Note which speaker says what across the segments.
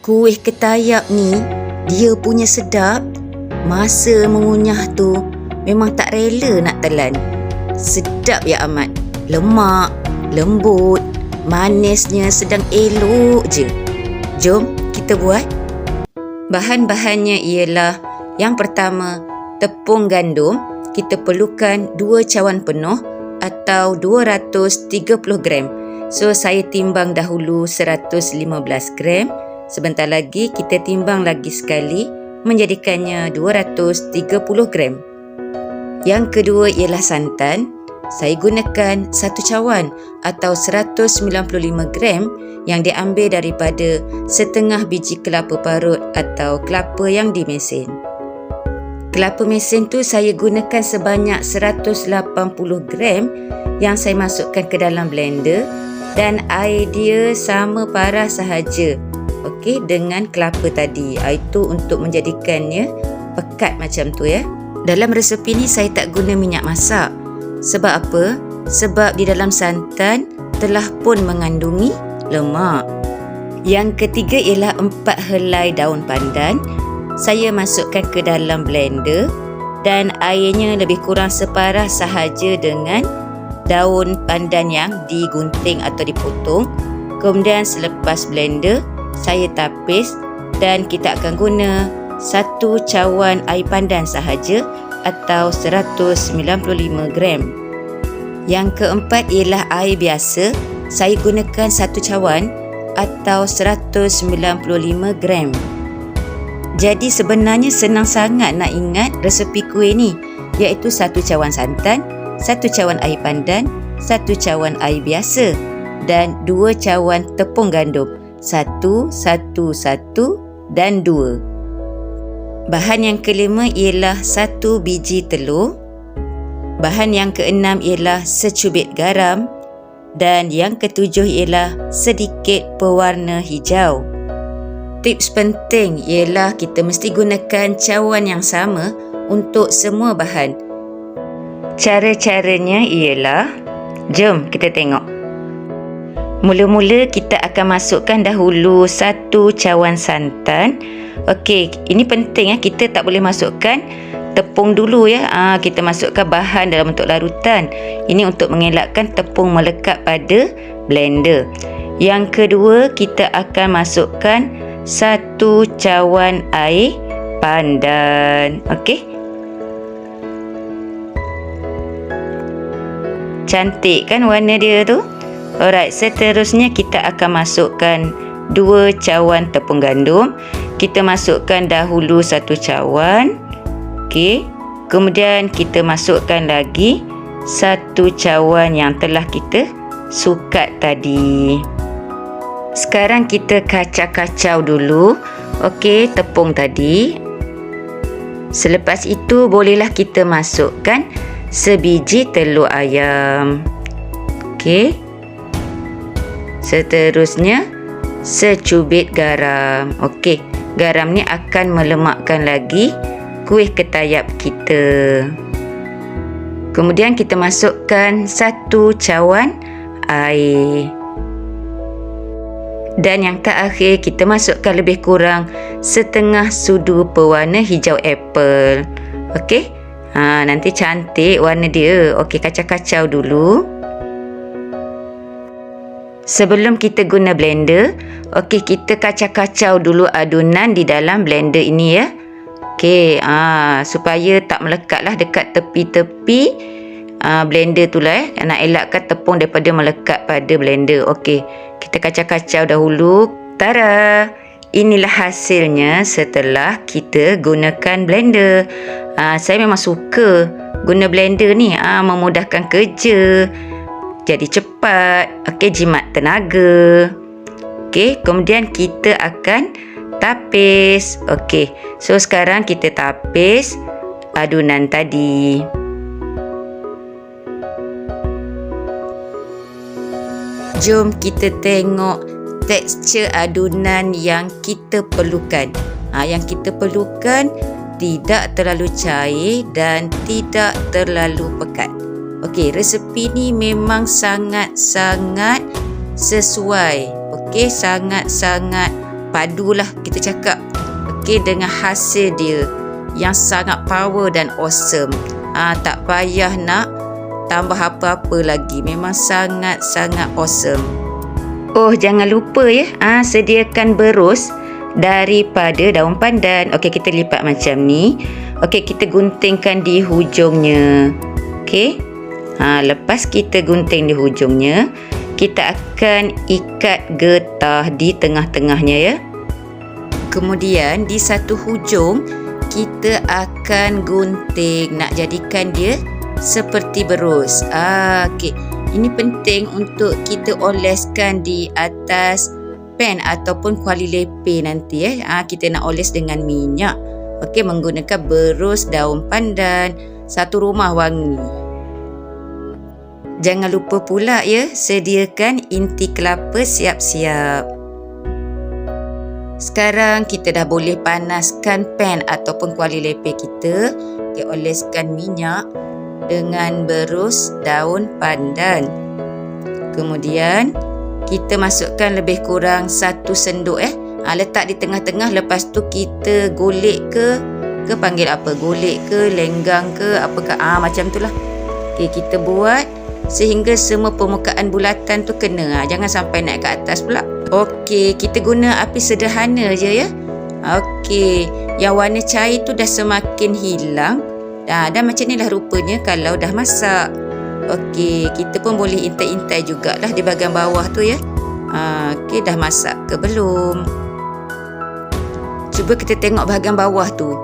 Speaker 1: Kuih ketayap ni, dia punya sedap. Masa mengunyah tu, memang tak rela nak telan. Sedap ya amat. Lemak, lembut, manisnya sedang elok je. Jom kita buat. Bahan-bahannya ialah, yang pertama, tepung gandum. Kita perlukan 2 cawan penuh atau 230 gram. So, saya timbang dahulu 115 gram. Sebentar lagi kita timbang lagi sekali, menjadikannya 230 gram. Yang kedua ialah santan. Saya gunakan 1 cawan atau 195 gram yang diambil daripada setengah biji kelapa parut atau kelapa yang dimesin. Kelapa mesin tu saya gunakan sebanyak 180 gram yang saya masukkan ke dalam blender, dan air dia sama parah sahaja. Okey, dengan kelapa tadi. Itu untuk menjadikannya pekat macam tu ya. Dalam resepi ni saya tak guna minyak masak. Sebab apa? Sebab di dalam santan telah pun mengandungi lemak. Yang ketiga ialah 4 helai daun pandan. Saya masukkan ke dalam blender dan airnya lebih kurang separah sahaja dengan daun pandan yang digunting atau dipotong. Kemudian selepas blender, saya tapis dan kita akan guna 1 cawan air pandan sahaja atau 195 gram. Yang keempat ialah air biasa. Saya gunakan 1 cawan atau 195 gram. Jadi sebenarnya senang sangat nak ingat resepi kuih ni, iaitu 1 cawan santan, 1 cawan air pandan, 1 cawan air biasa dan 2 cawan tepung gandum. 1, 1, 1 dan 2. Bahan yang kelima ialah 1 biji telur. Bahan yang keenam ialah secubit garam. Dan yang ketujuh ialah sedikit pewarna hijau. Tips penting ialah kita mesti gunakan cawan yang sama untuk semua bahan. Cara-caranya ialah, jom kita tengok. Mula-mula kita akan masukkan dahulu 1 cawan santan. Okey, ini penting kita tak boleh masukkan tepung dulu ya. Kita masukkan bahan dalam bentuk larutan. Ini untuk mengelakkan tepung melekat pada blender. Yang kedua, kita akan masukkan 1 cawan air pandan. Okey. Cantik kan warna dia tu? Alright, seterusnya kita akan masukkan 2 cawan tepung gandum. Kita masukkan dahulu 1 cawan. Okey. Kemudian kita masukkan lagi 1 cawan yang telah kita sukat tadi. Sekarang kita kacau-kacau dulu. Okey, tepung tadi. Selepas itu bolehlah kita masukkan sebiji telur ayam. Okey. Seterusnya secubit garam. Okey, garam ni akan melemakkan lagi kuih ketayap kita. Kemudian kita masukkan 1 cawan air. Dan yang terakhir kita masukkan lebih kurang setengah sudu pewarna hijau apple. Okey. Nanti cantik warna dia. Okey, kacau-kacau dulu. Sebelum kita guna blender, okey, kita kacau-kacau dulu adunan di dalam blender ini ya. Okey, supaya tak melekatlah dekat tepi-tepi blender tu lah nak elakkan tepung daripada melekat pada blender. Okey, kita kacau-kacau dahulu. Tada! Inilah hasilnya setelah kita gunakan blender. Saya memang suka guna blender ni, memudahkan kerja. Jadi cepat. Okey, jimat tenaga. Okey, kemudian kita akan tapis. Okey, so sekarang kita tapis adunan tadi. Jom kita tengok tekstur adunan yang kita perlukan. Yang kita perlukan tidak terlalu cair dan tidak terlalu pekat. Okey, resepi ni memang sangat-sangat sesuai. Okey, sangat-sangat padulah kita cakap. Okey, dengan hasil dia yang sangat power dan awesome. Tak payah nak tambah apa-apa lagi. Memang sangat-sangat awesome. Oh, jangan lupa ya, sediakan berus daripada daun pandan. Okey, kita lipat macam ni. Okey, kita guntingkan di hujungnya. Okey. Lepas kita gunting di hujungnya, kita akan ikat getah di tengah-tengahnya ya. Kemudian di satu hujung kita akan gunting nak jadikan dia seperti berus. Okey. Ini penting untuk kita oleskan di atas pen ataupun kuali lepeh nanti ya. Kita nak oles dengan minyak. Okey, menggunakan berus daun pandan, satu rumah wangi. Jangan lupa pula ya, sediakan inti kelapa siap-siap. Sekarang kita dah boleh panaskan pen ataupun kuali lepeh kita. Kita oleskan minyak dengan berus daun pandan. Kemudian kita masukkan lebih kurang 1 sendok letak di tengah-tengah. Lepas tu kita golek ke panggil apa? Golek ke, lenggang ke, apakah? Macam tu lah. Okay, kita buat sehingga semua permukaan bulatan tu kena. Jangan sampai naik ke atas pula. Okey, kita guna api sederhana je ya. Okey, yang warna cair tu dah semakin hilang. Dan macam ni lah rupanya kalau dah masak. Okey, kita pun boleh intai-intai jugalah di bahagian bawah tu ya. Okey, dah masak ke belum? Cuba kita tengok bahagian bawah tu.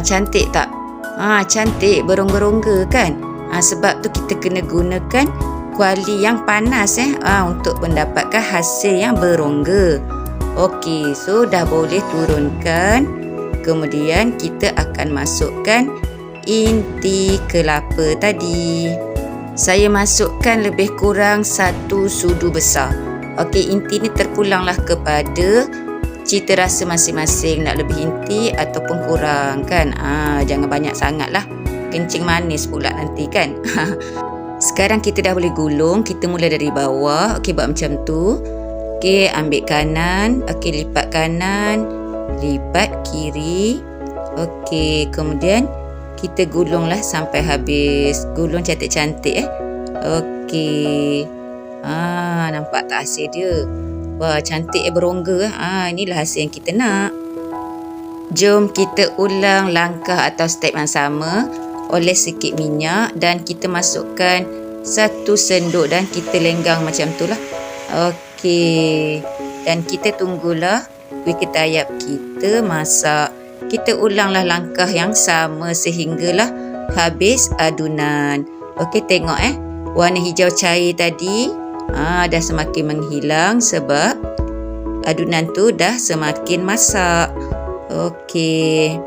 Speaker 1: Cantik tak? Cantik, berongga-rongga kan? Sebab tu kita kena gunakan kuali yang panas untuk mendapatkan hasil yang berongga. Okey, so dah boleh turunkan. Kemudian kita akan masukkan inti kelapa tadi. Saya masukkan lebih kurang 1 sudu besar. Okey, inti ni terpulanglah kepada cita rasa masing-masing, nak lebih inti ataupun kurang kan. Jangan banyak sangat lah, kencing manis pula nanti kan. Sekarang kita dah boleh gulung. Kita mula dari bawah. Okey, buat macam tu. Okey, ambil kanan. Okey, lipat kanan, lipat kiri. Okey, kemudian kita gulunglah sampai habis. Gulung cantik-cantik Okey. Nampak tak hasil dia? Wah, cantik berongga. Inilah hasil yang kita nak. Jom kita ulang langkah atau step yang sama. Oles sikit minyak dan kita masukkan 1 sendok dan kita lenggang macam tu lah. Okey. Dan kita tunggulah kuih ketayap kita masak. Kita ulanglah langkah yang sama sehinggalah habis adunan. Okey, tengok warna hijau cair tadi dah semakin menghilang sebab adunan tu dah semakin masak. Okey.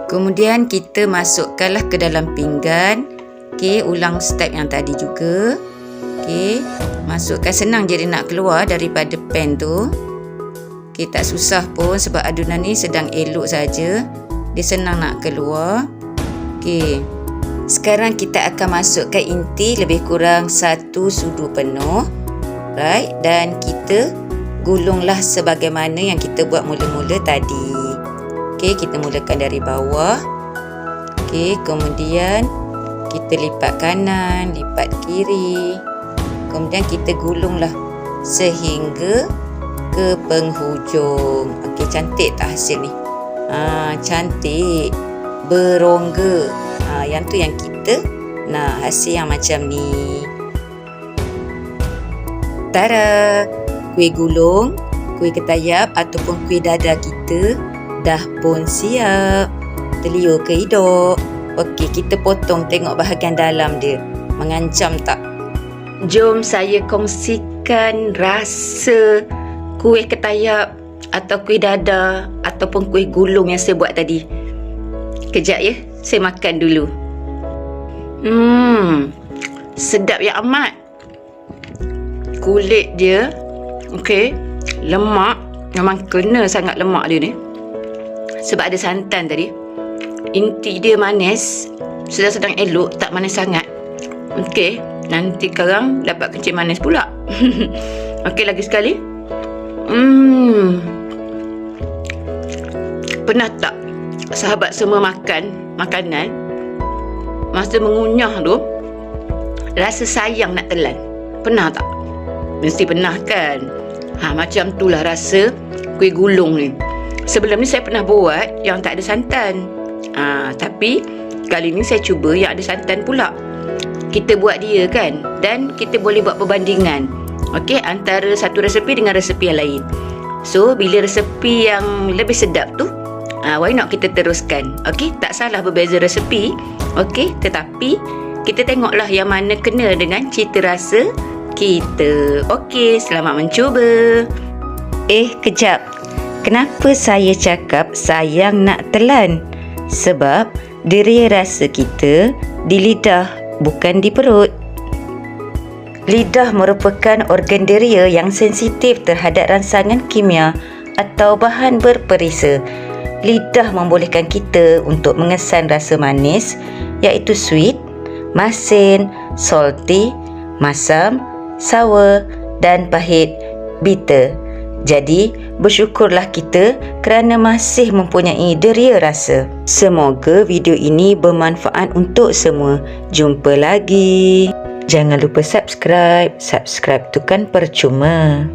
Speaker 1: Kemudian kita masukkanlah ke dalam pinggan. Okey, ulang step yang tadi juga. Okey, masukkan, senang je dia nak keluar daripada pen tu. Okey, tak susah pun sebab adunan ni sedang elok saja. Dia senang nak keluar. Okey. Sekarang kita akan masukkan inti lebih kurang 1 sudu penuh. Right, dan kita gulunglah sebagaimana yang kita buat mula-mula tadi. Okey, kita mulakan dari bawah. Okey, kemudian kita lipat kanan, lipat kiri. Kemudian kita gulunglah sehingga ke penghujung. Okey, cantik tak hasil ni? Cantik, berongga. Yang tu yang kita nak, hasil yang macam ni. Tada! Kuih gulung, kuih ketayap ataupun kuih dadar kita dah pun siap. Telur ke hidup? Okey, kita potong, tengok bahagian dalam dia. Mengancam tak? Jom saya kongsikan rasa kuih ketayap atau kuih dadar ataupun kuih gulung yang saya buat tadi. Kejap ya, saya makan dulu. Sedap ya amat. Kulit dia, okey, lemak. Memang kena sangat lemak dia ni. Sebab ada santan tadi. Inti dia manis, sedang-sedang elok, tak manis sangat. Okey, nanti sekarang dapat kencing manis pula. Okey, lagi sekali. Pernah tak sahabat semua makan makanan, masa mengunyah tu rasa sayang nak telan? Pernah tak? Mesti pernah kan? Macam itulah rasa kuih gulung ni. Sebelum ni saya pernah buat yang tak ada santan. Tapi kali ni saya cuba yang ada santan pula. Kita buat dia kan, dan kita boleh buat perbandingan, okey, antara satu resepi dengan resepi yang lain. So bila resepi yang lebih sedap tu, why not kita teruskan. Okey, tak salah berbeza resepi. Okey, tetapi kita tengoklah yang mana kena dengan cita rasa kita. Okey, selamat mencuba. Kejap. Kenapa saya cakap sayang nak telan? Sebab deria rasa kita di lidah, bukan di perut. Lidah merupakan organ deria yang sensitif terhadap rangsangan kimia atau bahan berperisa. Lidah membolehkan kita untuk mengesan rasa manis, iaitu sweet, masin, salty, masam, sour dan pahit, bitter. Jadi, bersyukurlah kita kerana masih mempunyai deria rasa. Semoga video ini bermanfaat untuk semua. Jumpa lagi. Jangan lupa subscribe tu kan percuma.